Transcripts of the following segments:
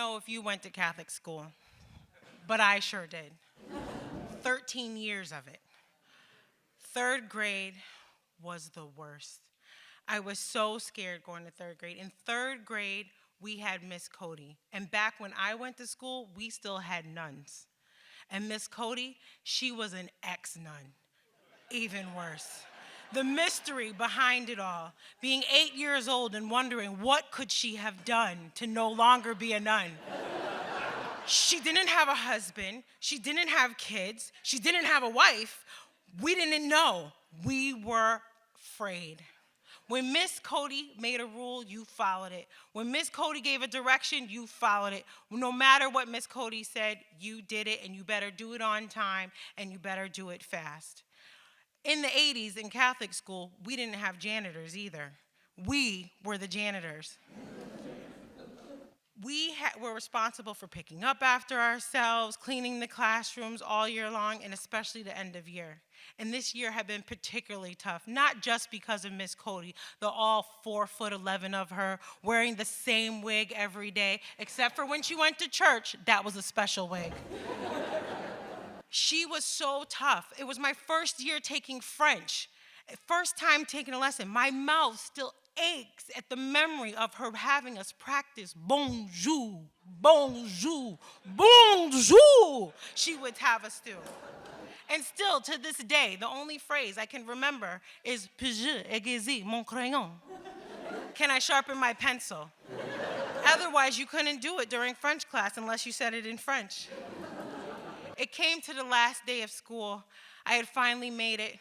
know if you went to Catholic school, but I sure did. 13 years of it. Third grade was the worst. I was so scared going to third grade. In third grade, we had Miss Cody. And back when I went to school, we still had nuns. And Miss Cody, she was an ex-nun. Even worse. The mystery behind it all, being 8 years old and wondering what could she have done to no longer be a nun. She didn't have a husband. She didn't have kids. She didn't have a wife. We didn't know. We were afraid. When Miss Cody made a rule, you followed it. When Miss Cody gave a direction, you followed it. No matter what Miss Cody said, you did it, and you better do it on time, and you better do it fast. In the 80s in Catholic school, we didn't have janitors either. We were the janitors. We were responsible for picking up after ourselves, cleaning the classrooms all year long, and especially the end of year. And this year had been particularly tough, not just because of Miss Cody, the all 4'11" of her, wearing the same wig every day, except for when she went to church, that was a special wig. She was so tough. It was my first year taking French. First time taking a lesson. My mouth still aches at the memory of her having us practice bonjour, bonjour, bonjour. She would have us do. And still, to this day, the only phrase I can remember is "Puis-je aiguiser mon crayon?" Can I sharpen my pencil? Otherwise, you couldn't do it during French class unless you said it in French. It came to the last day of school. I had finally made it.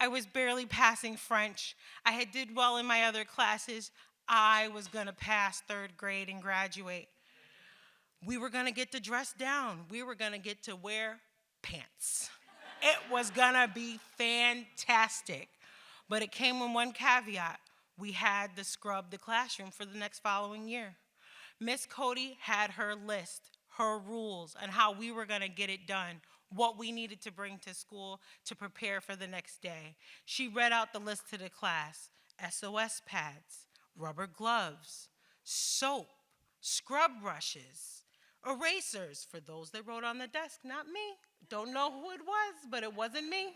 I was barely passing French. I had did well in my other classes. I was gonna pass third grade and graduate. We were gonna get to dress down. We were gonna get to wear pants. It was gonna be fantastic. But it came with one caveat. We had to scrub the classroom for the next following year. Miss Cody had her list, her rules, and how we were gonna get it done, what we needed to bring to school to prepare for the next day. She read out the list to the class: SOS pads, rubber gloves, soap, scrub brushes, erasers for those that wrote on the desk, not me. Don't know who it was, but it wasn't me.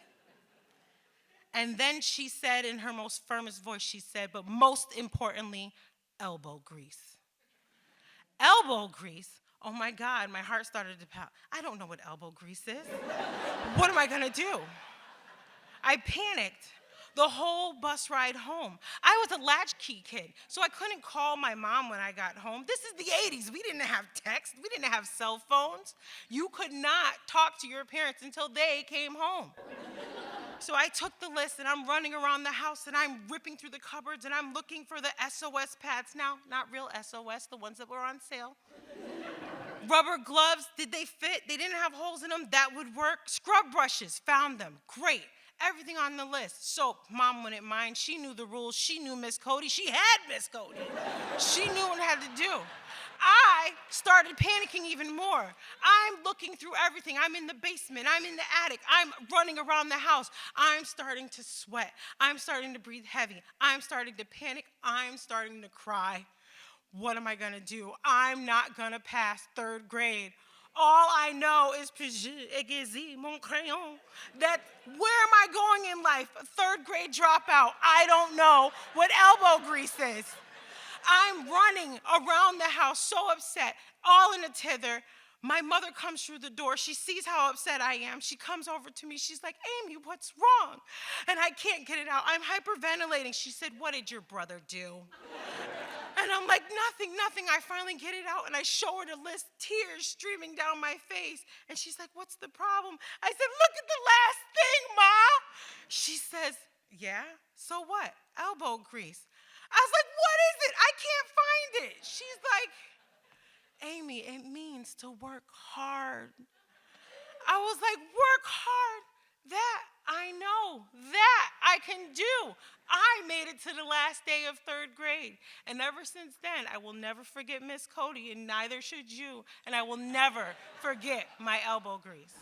And then she said in her most firmest voice, she said, but most importantly, elbow grease. Elbow grease? Oh my God, my heart started to pound. I don't know what elbow grease is. What am I gonna do? I panicked the whole bus ride home. I was a latchkey kid, so I couldn't call my mom when I got home. This is the 80s. We didn't have text. We didn't have cell phones. You could not talk to your parents until they came home. So I took the list, and I'm running around the house, and I'm ripping through the cupboards, and I'm looking for the SOS pads. Now, not real SOS, the ones that were on sale. Rubber gloves, did they fit? They didn't have holes in them. That would work. Scrub brushes, found them. Great. Everything on the list. Soap, Mom wouldn't mind. She knew the rules. She knew Miss Cody. She had Miss Cody. She knew what had to do. I started panicking even more. I'm looking through everything. I'm in the basement. I'm in the attic. I'm running around the house. I'm starting to sweat. I'm starting to breathe heavy. I'm starting to panic. I'm starting to cry. What am I gonna do? I'm not gonna pass third grade. All I know is "Puis-je aiguiser mon crayon?" That where am I going in life? A third grade dropout. I don't know what elbow grease is. I'm running around the house so upset, all in a tither. My mother comes through the door. She sees how upset I am. She comes over to me. She's like, "Amy, what's wrong?" And I can't get it out. I'm hyperventilating. She said, "What did your brother do?" And I'm like, nothing. I finally get it out, and I show her the list, tears streaming down my face. And she's like, "What's the problem?" I said, "Look at the last thing, Ma." She says, "Yeah, so what? Elbow grease." I was like, "What is it? I can't find it." She's like, "Amy, it means to work hard." I was like, "Work hard? That I know. That I can do." I made it to the last day of third grade. And ever since then, I will never forget Miss Cody, and neither should you. And I will never forget my elbow grease.